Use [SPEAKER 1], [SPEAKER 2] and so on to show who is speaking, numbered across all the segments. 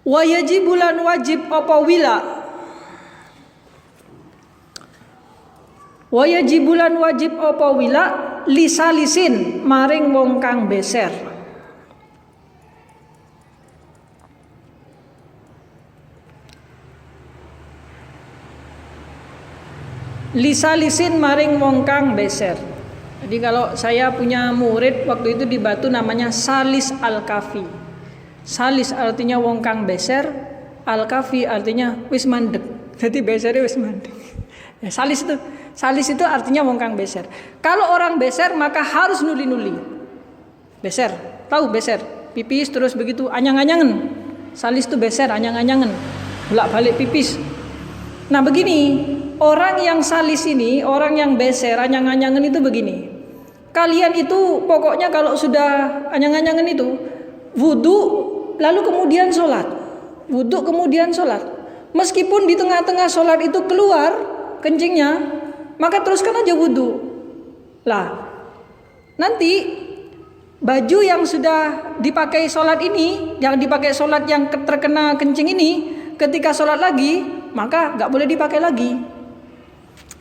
[SPEAKER 1] Wa yajibulan wajib apa wila. Wa yajibulan wajib apa wila lisalisin maring wong kang beser. Lisalisin maring wong kang beser. Jadi kalau saya punya murid waktu itu di Batu namanya Salis Al-Kafi. Salis artinya wong kang beser, Al-Kafi artinya wis mandek. Jadi besernya wis mandek. Ya, salis itu artinya wong kang beser. Kalau orang beser maka harus nuli-nuli. Beser, tahu beser? Pipis terus begitu anyang-anyangan. Salis itu beser, anyang-anyangan. Bolak-balik pipis. Nah begini, orang yang salis ini, orang yang beser, anyang-anyangan itu begini. Kalian itu pokoknya kalau sudah anyang-anyangan itu wudu, lalu kemudian sholat. Wudu kemudian sholat. Meskipun di tengah-tengah sholat itu keluar kencingnya, maka teruskan aja wudu. Lah, nanti baju yang sudah dipakai sholat ini, yang dipakai sholat yang terkena kencing ini, ketika sholat lagi, maka nggak boleh dipakai lagi.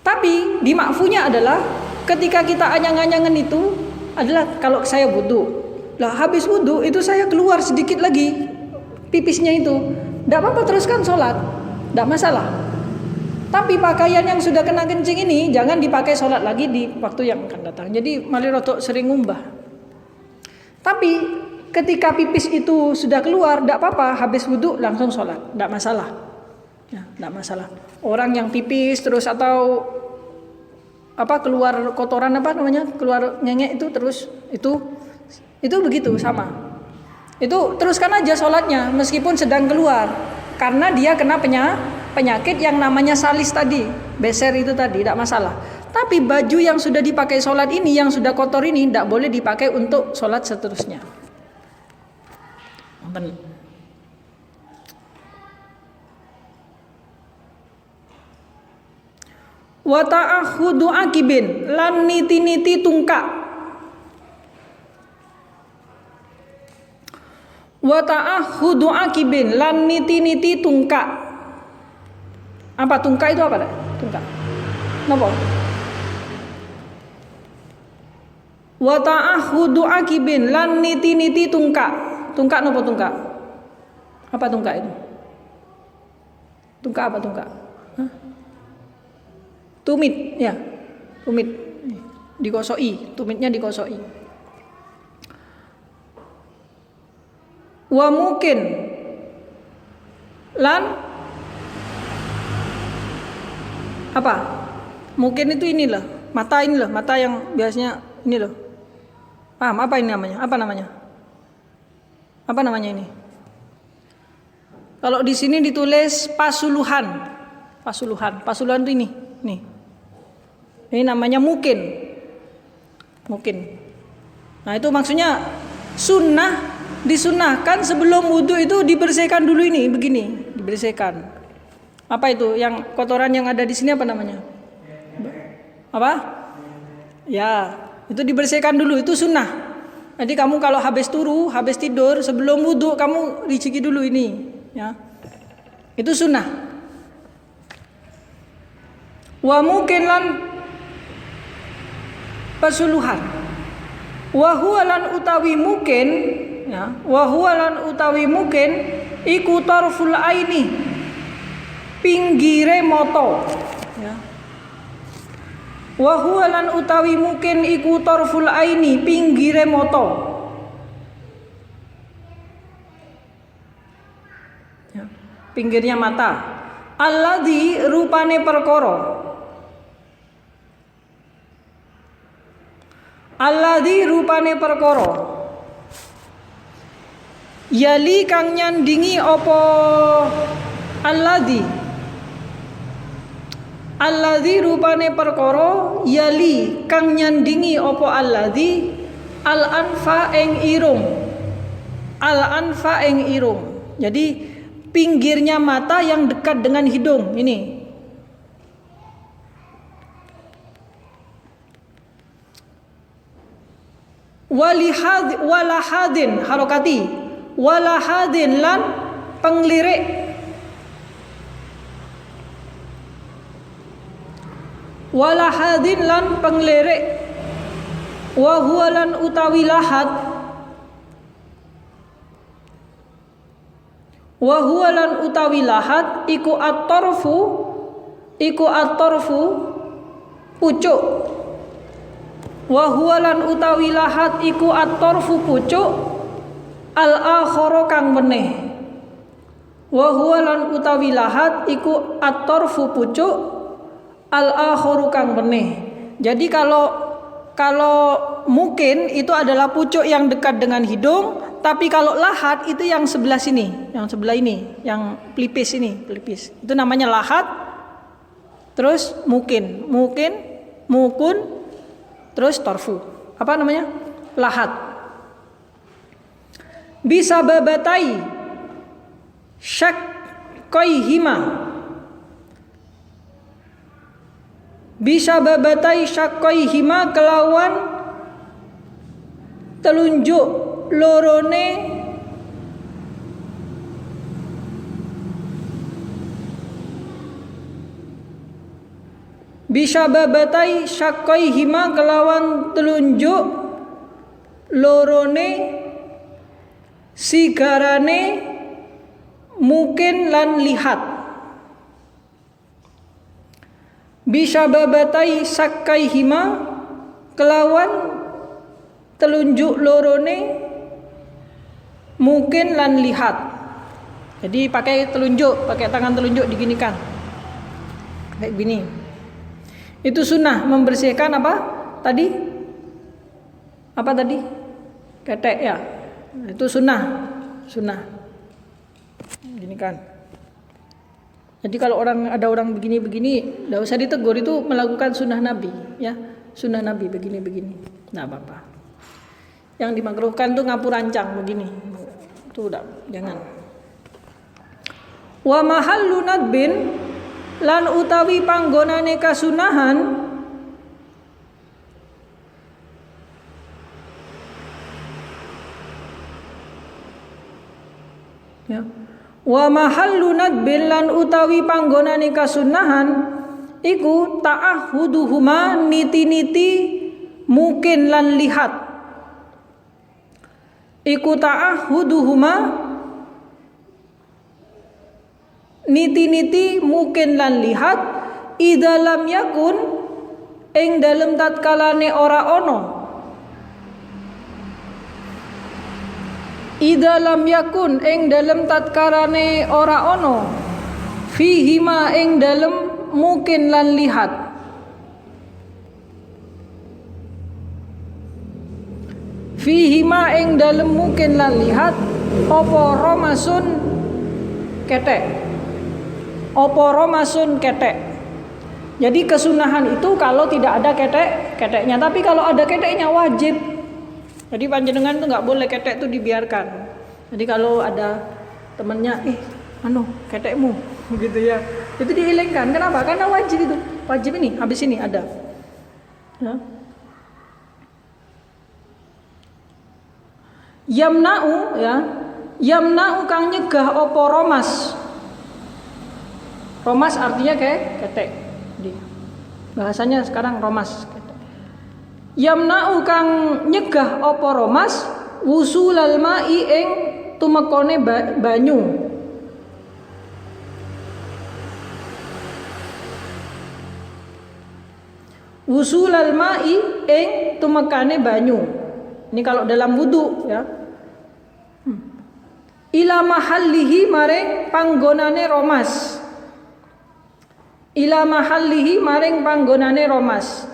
[SPEAKER 1] Tapi di makfunya adalah ketika kita anyang-anyangan itu adalah kalau saya wudu, lah habis wudu itu saya keluar sedikit lagi pipisnya itu, nggak apa-apa teruskan sholat, nggak masalah. Tapi pakaian yang sudah kena kencing ini jangan dipakai sholat lagi di waktu yang akan datang. Jadi malah rotok sering ngumbah. Tapi ketika pipis itu sudah keluar, nggak apa-apa, habis wudu langsung sholat, nggak masalah. Ya, nggak masalah. Orang yang pipis terus atau keluar kotoran keluar ngengek itu terus itu begitu sama. Itu teruskan aja sholatnya meskipun sedang keluar, karena dia kena penyakit yang namanya salis tadi, beser itu tadi, tidak masalah. Tapi baju yang sudah dipakai sholat ini, yang sudah kotor ini, tidak boleh dipakai untuk sholat seterusnya. Wa ta'akhudu akibin lan niti-niti tungkak. Wa ta'akhudu akibin lan niti-niti tungkak. Apa tungkak itu apa? Tungkak. Napa? Wa ta'akhudu akibin lan niti-niti tungkak. Tungkak napa tungkak? Apa tungkak itu? Tungkak apa tungkak? Hah? Tumit, ya, tumit dikosoi, tumitnya dikosoi. Wa mungkin lan apa? Mungkin itu ini loh, mata ini loh, mata yang biasanya ini loh. Paham apa ini namanya? Apa namanya? Apa namanya ini? Kalau di sini ditulis pasuluhan. Pasuluhan itu ini. Nih. Ini namanya mungkin. Nah, itu maksudnya sunnah, disunahkan sebelum wudu itu dibersihkan dulu ini, begini, dibersihkan. Apa itu? Yang kotoran yang ada di sini apa namanya? Apa? Ya, itu dibersihkan dulu, itu sunnah. Jadi kamu kalau habis tidur, sebelum wudu kamu diciki dulu ini, ya. Itu sunnah. Wa mungkin lan pasuluhan. Wa huwa lan utawi mungkin, ya, wa huwa lan utawi mungkin iku tarful aini, pinggire mata, ya. Wa huwa lan utawi mungkin iku tarful aini, pinggire mata, ya, pinggirnya mata. Alladzi rupane perkara, alladzi rupane perkara yali kang nyandingi apa alladzi rupane perkara yali kang nyandingi apa alladzi al anfa ing irung. Jadi pinggirnya mata yang dekat dengan hidung ini. Walahadin harokati, walahadin lan penglirik. Walahadin lan penglirik. Wa huwa lan utawi lahad. Wa huwa lan utawi lahad iku at-tarfu pucuk. Wa huwa lan utawi lahad iku at-tarfu pucuk al-akhara kang meneh. Wa huwa lan utawi lahad iku at-tarfu pucuk al-akharu kang meneh. Jadi kalau mungkin itu adalah pucuk yang dekat dengan hidung, tapi kalau lahat itu yang sebelah sini, yang sebelah ini, yang pelipis ini, pelipis. Itu namanya lahat. Terus mungkin, mukun, terus torfu. Apa namanya? Lahat. Bisa babatai syak koihima. Bisa babatai syakoihima kelawan telunjuk lorone bisa babatai syakoihima kelawan telunjuk lorone sigarane mungkin lan lihat. Bisa babatai sakaihima kelawan telunjuk lorone mungkin lan lihat. Jadi pakai telunjuk, pakai tangan telunjuk diginikan kayak gini. Itu sunnah membersihkan apa tadi? Apa tadi? Ketek ya. Itu sunnah. Ginikan. Jadi kalau ada orang begini-begini, tidak usah ditegur, itu melakukan sunnah Nabi, ya, sunnah Nabi begini-begini, tidak apa-apa. Yang dimakruhkan tuh ngapu rancang begini, itu udah jangan. Wa mahallu nadbin lan utawi panggonane kasunahan ya. Wa mahallu nadbin lan utawi panggonane kasunnahan iku ta'ahuduhuma niti-niti mungkin lan lihat. Iku ta'ahuduhuma niti-niti mungkin lan lihat idalam yakun ing dalem tatkalane ora ono. Idza lam yakun ing dalem tatkarane ora ono fihima ing dalem mungkin lan lihat. Fihima ing dalem mungkin lan lihat apa romasun ketek. Apa romasun ketek. Jadi kesunahan itu kalau tidak ada keteknya, tapi kalau ada keteknya wajib. Jadi panjenengan tuh nggak boleh ketek tuh dibiarkan. Jadi kalau ada temennya, ketekmu, gitu ya, itu dihilangkan. Kenapa? Karena wajib itu, wajib ini. Habis ini ada. Ya. Yamna'u kang nyegah opo romas. Romas artinya kayak ketek. Jadi, bahasanya sekarang romas. Yamna'u kang nyegah apa romas wusulal ma'i ing tumekone banyu. Wusulal ma'i ing tumekane banyu. Ini kalau dalam wudu ya. Ila mahallihi maring panggonane romas. Ila mahallihi maring panggonane romas.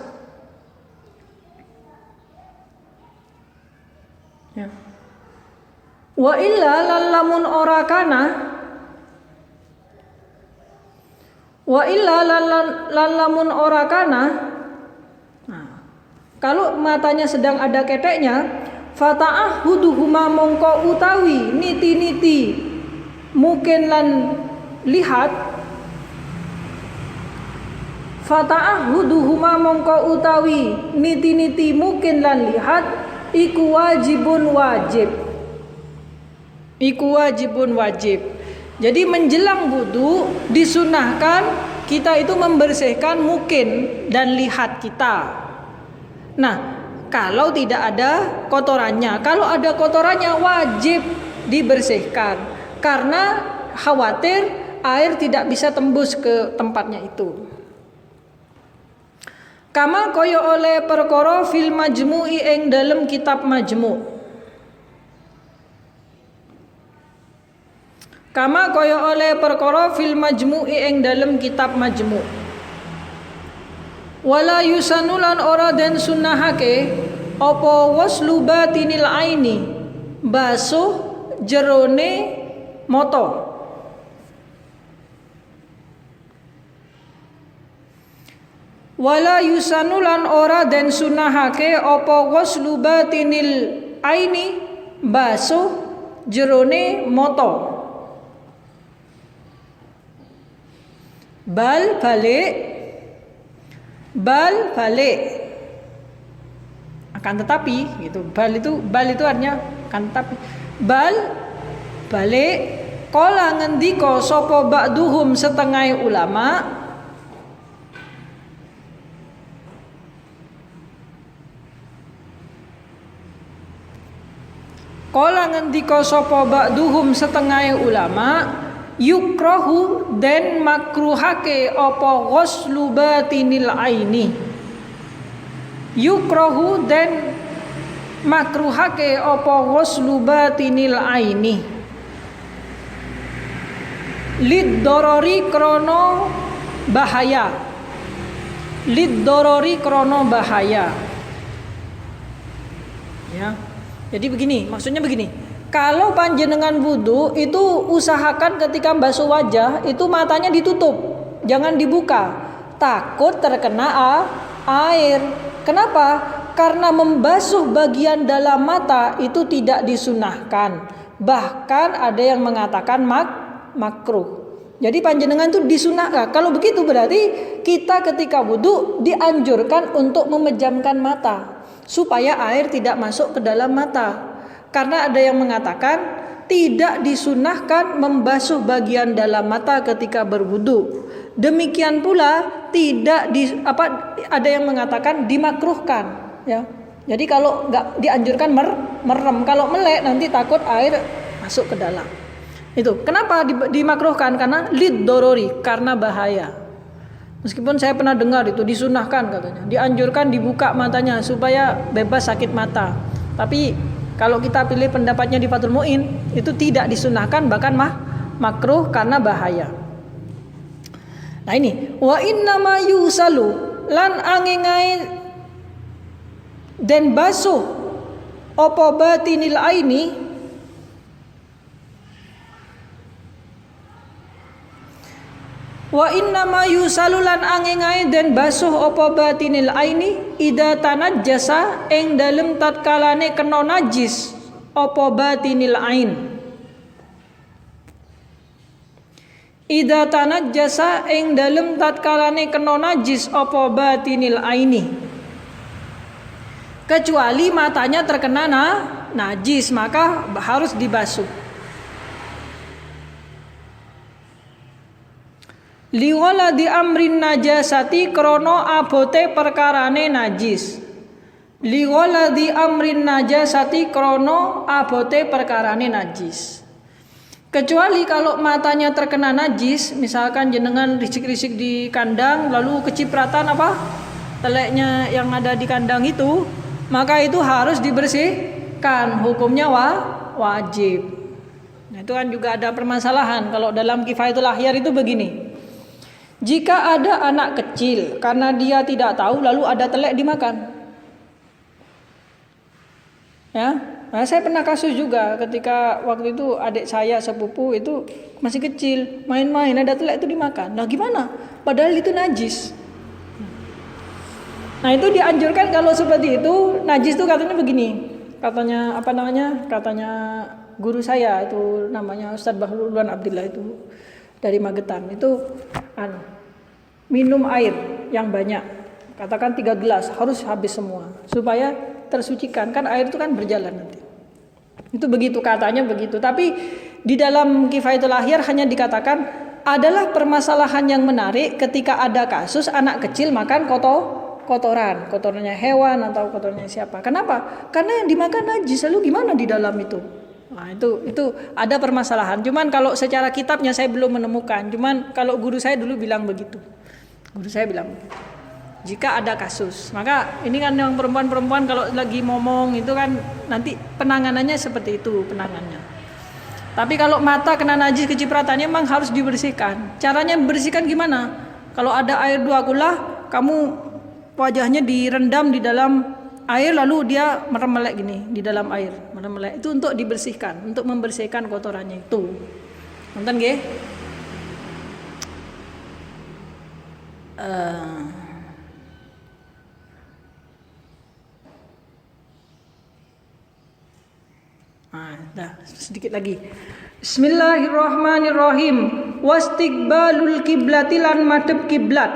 [SPEAKER 1] Ya. Wa illa lallamun ora kana wa illa lallamun ora kana. Nah, kalau matanya sedang ada keteknya, fata'ahuduhuma mongko utawi niti-niti mungkin lan lihat. Fata'ahuduhuma mongko utawi niti-niti mungkin lan lihat. Iku wajibun wajib. Jadi menjelang wudu disunahkan kita itu membersihkan mukin dan lihat kita. Nah, kalau tidak ada kotorannya, kalau ada kotorannya wajib dibersihkan karena khawatir air tidak bisa tembus ke tempatnya itu. Kama kaya oleh perkara fil majmu'i ing dalem kitab majmu'. Kama kaya oleh perkara fil majmu'i ing dalem kitab majmu'. Wala yusanulan ora den sunnahake apa waslu batinil aini basuh jerone mata. Wala yusanulan ora den sunahake apa waslu batinil aini basuh jerone mata. Bal balik akan tetapi gitu. Bal itu artinya akan tetapi. Bal balik kala ngendika sapa ba'duhum setengah ulama. Kala ngendika sapa ba'duhum setengah ulama yukrahu den makruhake apa ghuslu batinil aini. Yukrahu den makruhake apa ghuslu batinil aini. Lid dorori krono bahaya. Lid dorori krono bahaya. Ya. Jadi begini, maksudnya begini. Kalau panjenengan wudu itu usahakan ketika basuh wajah itu matanya ditutup, jangan dibuka. Takut terkena air. Kenapa? Karena membasuh bagian dalam mata itu tidak disunahkan. Bahkan ada yang mengatakan makruh. Jadi panjenengan itu disunahkan. Kalau begitu berarti kita ketika wudu dianjurkan untuk memejamkan mata supaya air tidak masuk ke dalam mata. Karena ada yang mengatakan tidak disunahkan membasuh bagian dalam mata ketika berwudu. Demikian pula ada yang mengatakan dimakruhkan, ya. Jadi kalau nggak dianjurkan merem, kalau melek nanti takut air masuk ke dalam. Itu kenapa dimakruhkan? Karena lid dorori, karena bahaya. Meskipun saya pernah dengar itu disunahkan katanya, dianjurkan dibuka matanya supaya bebas sakit mata. Tapi kalau kita pilih pendapatnya di Fathul Mu'in itu tidak disunahkan, bahkan makruh karena bahaya. Nah ini wa innama yusalu lan angengai den basuh apa batinil aini wa innama yusalu lan angengai den basuh apa batinil aini ida tanajjasa ing dalem tatkalane kena najis apa batinil ain. Ida tanajjasa ing dalem tatkalane kena najis apa batinil aini. Kecuali matanya terkena najis maka harus dibasuh. Liwala di amrin najasati krono abote perkarane najis. Liwala di amrin najasati krono abote perkarane najis. Kecuali kalau matanya terkena najis, misalkan jenengan risik-risik di kandang lalu kecipratan teleknya yang ada di kandang itu, maka itu harus dibersihkan, hukumnya wajib. Nah, itu kan juga ada permasalahan kalau dalam Kifayatul Ahyar itu begini. Jika ada anak kecil karena dia tidak tahu lalu ada telek dimakan. Ya, nah, saya pernah kasus juga ketika waktu itu adik saya sepupu itu masih kecil, main-main ada telek itu dimakan. Nah, gimana? Padahal itu najis. Nah, itu dianjurkan kalau seperti itu, najis itu katanya begini. Katanya Katanya guru saya itu namanya Ustadz Bahruluan Abdillah itu dari Magetan itu minum air yang banyak, katakan 3 gelas harus habis semua supaya tersucikan, kan air itu kan berjalan nanti. Itu begitu katanya begitu, tapi Di dalam Kifayatul Ahyar hanya dikatakan adalah permasalahan yang menarik ketika ada kasus anak kecil makan kotorannya hewan atau kotorannya siapa. Kenapa? Karena yang dimakan najis, lalu gimana di dalam itu? Nah, itu ada permasalahan. Cuman kalau secara kitabnya saya belum menemukan. Cuman kalau guru saya dulu bilang begitu. Guru saya bilang begitu. Jika ada kasus, maka ini kan yang perempuan-perempuan kalau lagi ngomong itu kan nanti penanganannya seperti itu penanganannya. Tapi kalau mata kena najis kecipratannya memang harus dibersihkan. Caranya bersihkan gimana? Kalau ada air 2 kula, kamu wajahnya direndam di dalam air lalu dia meremelek gini di dalam air, meremelek. Itu untuk dibersihkan, untuk membersihkan kotorannya itu. Nonton nggih? Sedikit lagi. Bismillahirrahmanirrahim. Wastiqbalul kiblati lan madhep kiblat.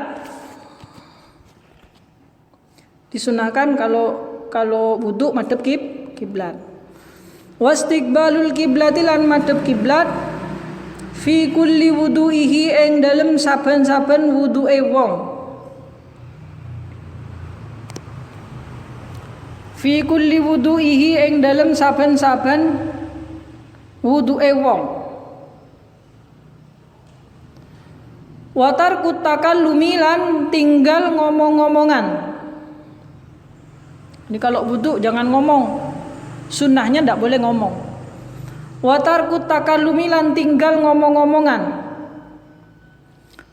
[SPEAKER 1] Disunahkan kalau wudu madhep kiblat. Wastiqbalul kiblati lan madhep kiblat fi kulli wudu'ihi ing dalem saben-saben wudu'e wong. Fi kulli wudu'ihi ing dalem saben-saben wudu'e wong. Watar kutakallumi lan tinggal ngomong-ngomongan. Ini kalau wudu jangan ngomong. Sunnahnya tidak boleh ngomong. Watar kutakallumi lan tinggal ngomong-ngomongan.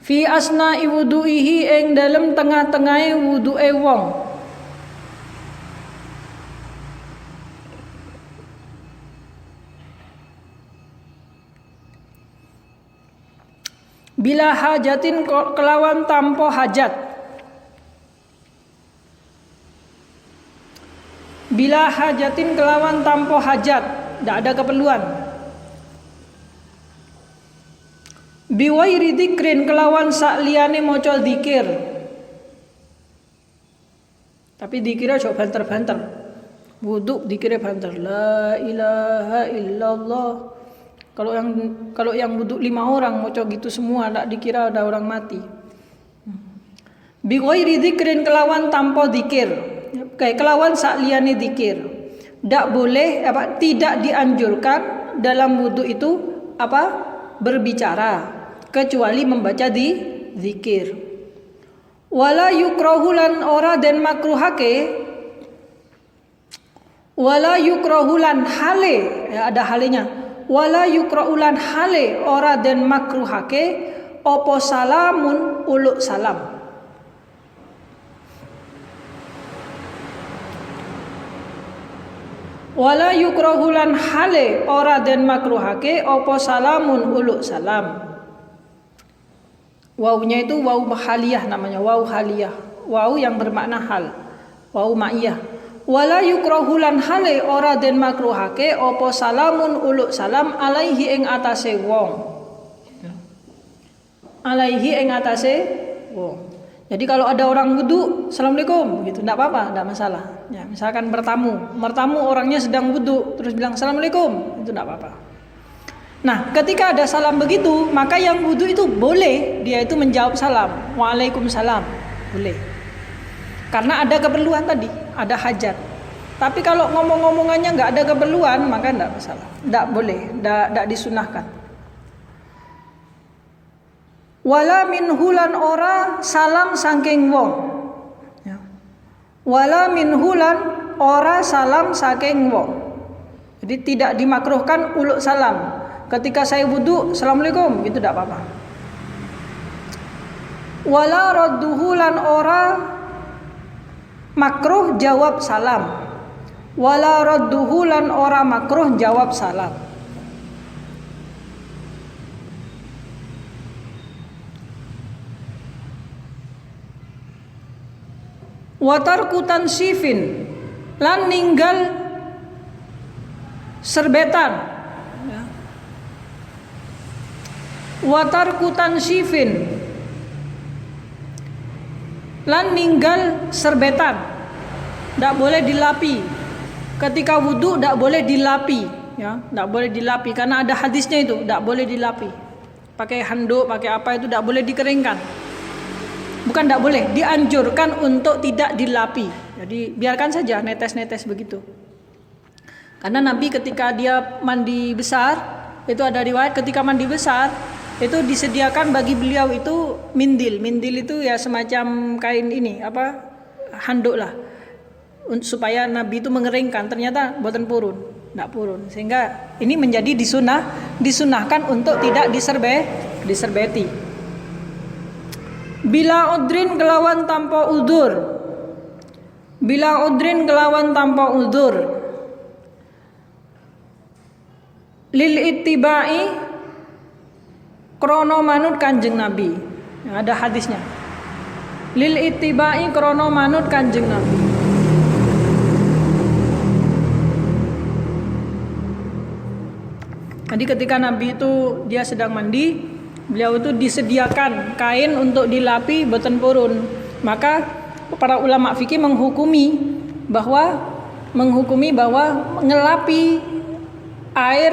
[SPEAKER 1] Fi asna'i wudu'ihi ing dalem tengah-tengahe wudu'e wong. Bila hajatin kelawan tanpa hajat. Bila hajatin kelawan tanpa hajat, tidak ada keperluan. Biwairi dzikrin kelawan sakliyane maca zikir. Tapi dikira coba banter-banter. Wudu dikira banter. La ilaha illallah. Kalau yang wudu 5 orang maca gitu semua, tak dikira ada orang mati. Bi ghairi dzikrin kelawan tanpa zikir. Kayak kelawan sakliyane zikir. Tidak dianjurkan dalam wudu itu berbicara kecuali membaca di zikir. Wala yukrahu lan ora den makruhake. Wala yukrahu lan hale, ada halenya. Wala yukra'ulan hale ora den makruhake opo salamun uluk salam. Wala yukra'ulan hale ora den makruhake opo salamun uluk salam. Wawunya itu wawu haliyah namanya, wawu haliyah. Wawu yang bermakna hal. Wawu ma'iyah. Wala yukrahulan hale ora den makruhake opo salamun uluk salam alaihi ing atase wong. Alaihi ing atase wong. Jadi kalau ada orang wudu, assalamualaikum, gitu, tidak apa-apa, tidak masalah. Ya, misalkan bertamu orangnya sedang wudu, terus bilang assalamualaikum, itu tidak apa-apa. Nah, ketika ada salam begitu, maka yang wudu itu boleh dia itu menjawab salam, waalaikumsalam, boleh. Karena ada keperluan tadi, ada hajat. Tapi kalau ngomong-ngomongannya nggak ada keperluan, maka nggak masalah, nggak boleh, nggak disunahkan. Wala min hulan ora salam saking wong. Ya. Wala min hulan ora salam saking wong. Jadi tidak dimakruhkan uluk salam. Ketika saya wudu, assalamualaikum, itu tidak apa-apa. Wala radduhu lan ora makruh jawab salam. Wala radduhu lan ora makruh jawab salam. Watarku tansifin lan ninggal serbetan. Watarku tansifin lan ninggal serbetan. Tidak boleh dilapi. Ketika wudu tidak boleh dilapi. ya, tidak boleh dilapi karena ada hadisnya itu, tidak boleh dilapi. Pakai handuk, pakai apa itu tidak boleh dikeringkan. Bukan tidak boleh, dianjurkan untuk tidak dilapi. Jadi biarkan saja netes-netes begitu. Karena Nabi ketika dia mandi besar, itu ada riwayat ketika mandi besar itu disediakan bagi beliau itu mindil. Mindil itu ya semacam kain ini, handuk lah. Supaya Nabi itu mengeringkan, ternyata boten purun, tidak purun. Sehingga ini menjadi disunahkan untuk tidak diserbeti. Bila udrin kelawan tanpa udzur. Bila udrin kelawan tanpa udzur. Lil ittibai krono manut Kanjeng Nabi. Ada hadisnya. Lil ittibai krono manut Kanjeng Nabi. Jadi ketika Nabi itu dia sedang mandi, beliau itu disediakan kain untuk dilapi boten purun. Maka para ulama fikih menghukumi bahwa ngelapi air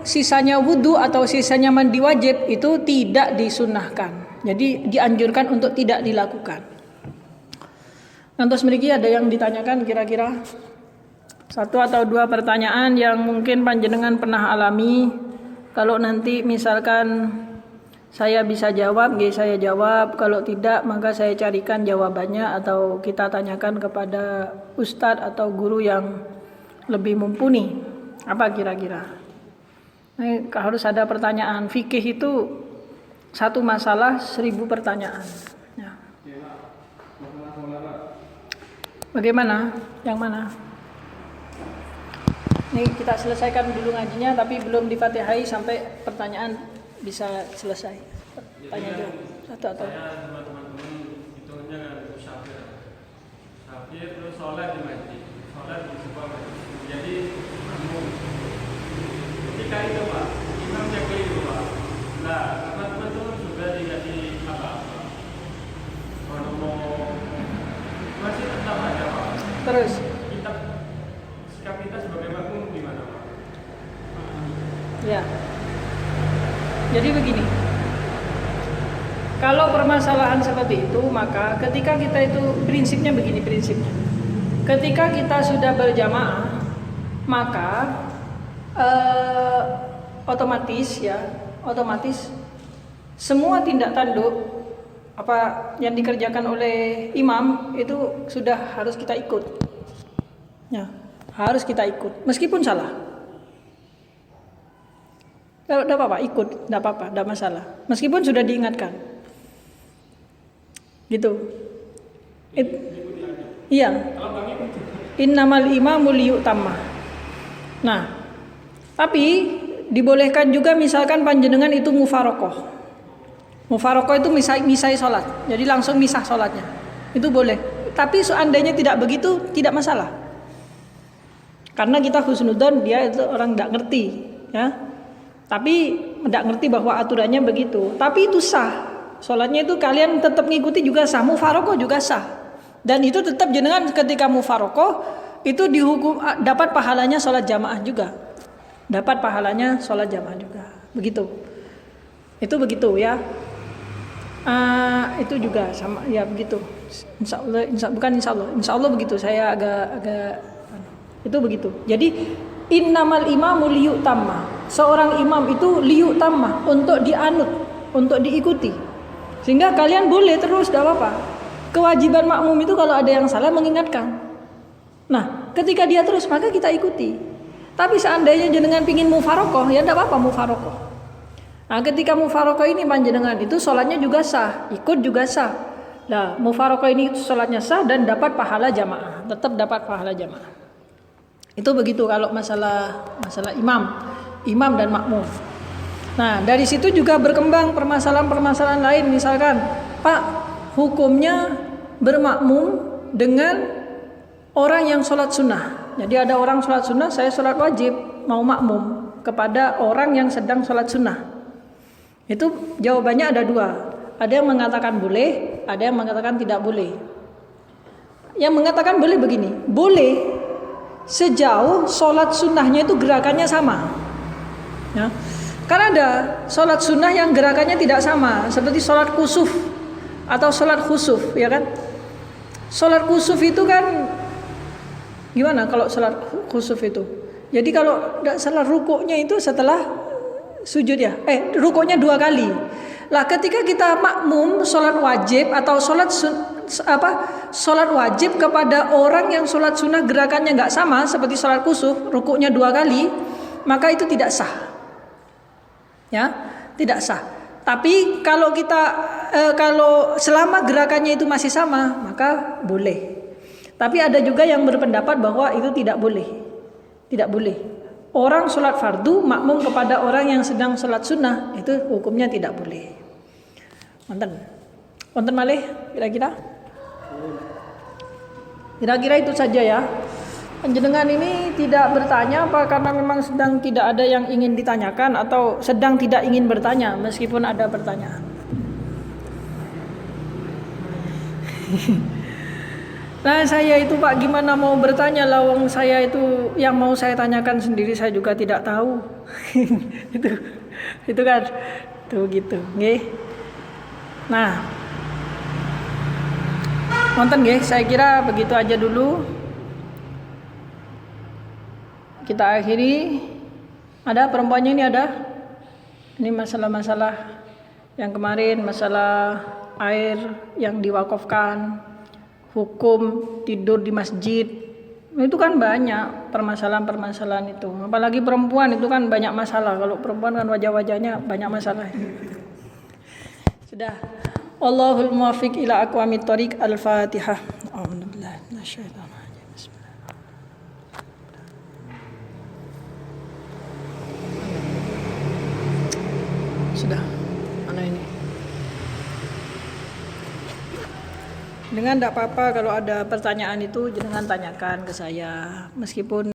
[SPEAKER 1] sisanya wudhu atau sisanya mandi wajib itu tidak disunahkan. Jadi dianjurkan untuk tidak dilakukan. Nanti memiliki ada yang ditanyakan kira-kira 1 atau 2 pertanyaan yang mungkin panjenengan pernah alami. Kalau nanti misalkan saya bisa jawab, saya jawab. Kalau tidak, maka saya carikan jawabannya atau kita tanyakan kepada ustadz atau guru yang lebih mumpuni. Apa kira-kira? Nah, harus ada pertanyaan. Fikih itu satu masalah 1000 pertanyaan. Ya. Bagaimana? Yang mana? Ini kita selesaikan dulu ngajinya, tapi belum difatihai sampai pertanyaan bisa selesai. Tanya dulu satu atau
[SPEAKER 2] teman-teman hitungnya musafir terus sholat di masjid, sholat di sebuah masjid. Jadi ketika itu Pak, imamnya keliru Pak. Nah, teman-teman itu sudah dikasih mau masih tetap aja Pak.
[SPEAKER 1] terus
[SPEAKER 2] Sikap kita sebagai makmum gimana Pak?
[SPEAKER 1] ya. Jadi begini, kalau permasalahan seperti itu, maka ketika kita itu prinsipnya begini prinsipnya. Ketika kita sudah berjamaah, maka otomatis semua tindak tanduk apa yang dikerjakan oleh imam itu sudah harus kita ikut. Ya, harus kita ikut, meskipun salah. Tidak apa-apa, ikut, tidak apa-apa, tidak masalah. Meskipun sudah diingatkan, gitu. Iya. Innamal imamu liyutamma. Nah, tapi dibolehkan juga misalkan panjenengan itu mufarokoh. Mufarokoh itu misai sholat, jadi langsung misah sholatnya. Itu boleh. Tapi seandainya tidak begitu, tidak masalah. Karena kita husnudzon, dia itu orang tidak ngerti, ya. Tapi tidak ngerti bahwa aturannya begitu. Tapi itu sah. Sholatnya itu kalian tetap ngikuti juga sah. Mufarokoh juga sah. Dan itu tetap jenengan ketika mufarokoh itu dihukum dapat pahalanya sholat jamaah juga. Dapat pahalanya sholat jamaah juga. Begitu. Itu begitu ya. Itu juga sama ya begitu. Insya Allah begitu. Saya agak itu begitu. Jadi innamal imamu liyutamma. Seorang imam itu liyutamma, untuk dianut, untuk diikuti. Sehingga kalian boleh terus, tidak apa-apa. Kewajiban makmum itu kalau ada yang salah mengingatkan. Nah, ketika dia terus maka kita ikuti. Tapi seandainya jenengan pingin mufarokoh, ya tidak apa-apa mufarokoh. Nah, ketika mufarokoh ini panjenengan itu sholatnya juga sah, ikut juga sah. Nah, mufarokoh ini sholatnya sah dan dapat pahala jamaah, tetap dapat pahala jamaah. Itu begitu kalau masalah imam dan makmum. Nah, dari situ juga berkembang permasalahan-permasalahan lain. Misalkan, Pak, hukumnya bermakmum dengan orang yang sholat sunnah. Jadi ada orang sholat sunnah, saya sholat wajib, mau makmum kepada orang yang sedang sholat sunnah. Itu jawabannya ada 2. Ada yang mengatakan boleh, ada yang mengatakan tidak boleh. Yang mengatakan boleh begini, boleh sejauh sholat sunnahnya itu gerakannya sama. Ya. Karena ada sholat sunnah yang gerakannya tidak sama, seperti sholat kusuf atau sholat khusuf, ya kan? Sholat kusuf itu kan gimana kalau sholat khusuf itu? Jadi kalau salah rukuknya itu setelah sujud ya, rukuknya 2 kali. Lah ketika kita makmum sholat wajib atau sholat wajib kepada orang yang sholat sunnah gerakannya nggak sama seperti sholat kusuf, rukuknya 2 kali, maka itu tidak sah. Ya, tidak sah. Tapi kalau kalau selama gerakannya itu masih sama, maka boleh. Tapi ada juga yang berpendapat bahwa itu tidak boleh. Tidak boleh. Orang sholat fardu makmum kepada orang yang sedang sholat sunnah, itu hukumnya tidak boleh. Wonten malih kira-kira? Kira-kira itu saja ya. Panjenengan ini tidak bertanya apa karena memang sedang tidak ada yang ingin ditanyakan atau sedang tidak ingin bertanya meskipun ada pertanyaan. Nah saya itu Pak gimana mau bertanya lawang saya itu yang mau saya tanyakan sendiri saya juga tidak tahu. itu kan tuh gitu nggih. Nah nonton nggih saya kira begitu aja dulu. Kita akhiri. Ada perempuannya ini ada? Ini masalah-masalah yang kemarin, masalah air yang diwakafkan, hukum tidur di masjid. Itu kan banyak permasalahan-permasalahan itu. Apalagi perempuan itu kan banyak masalah. Kalau perempuan kan wajah-wajahnya banyak masalah. Sudah. Allahul muwaffiq ila aqwamit thoriq. Al-Fatihah. Alhamdulillah. Sudah, mana ini? Dengan tidak apa-apa kalau ada pertanyaan itu jangan tanyakan ke saya, meskipun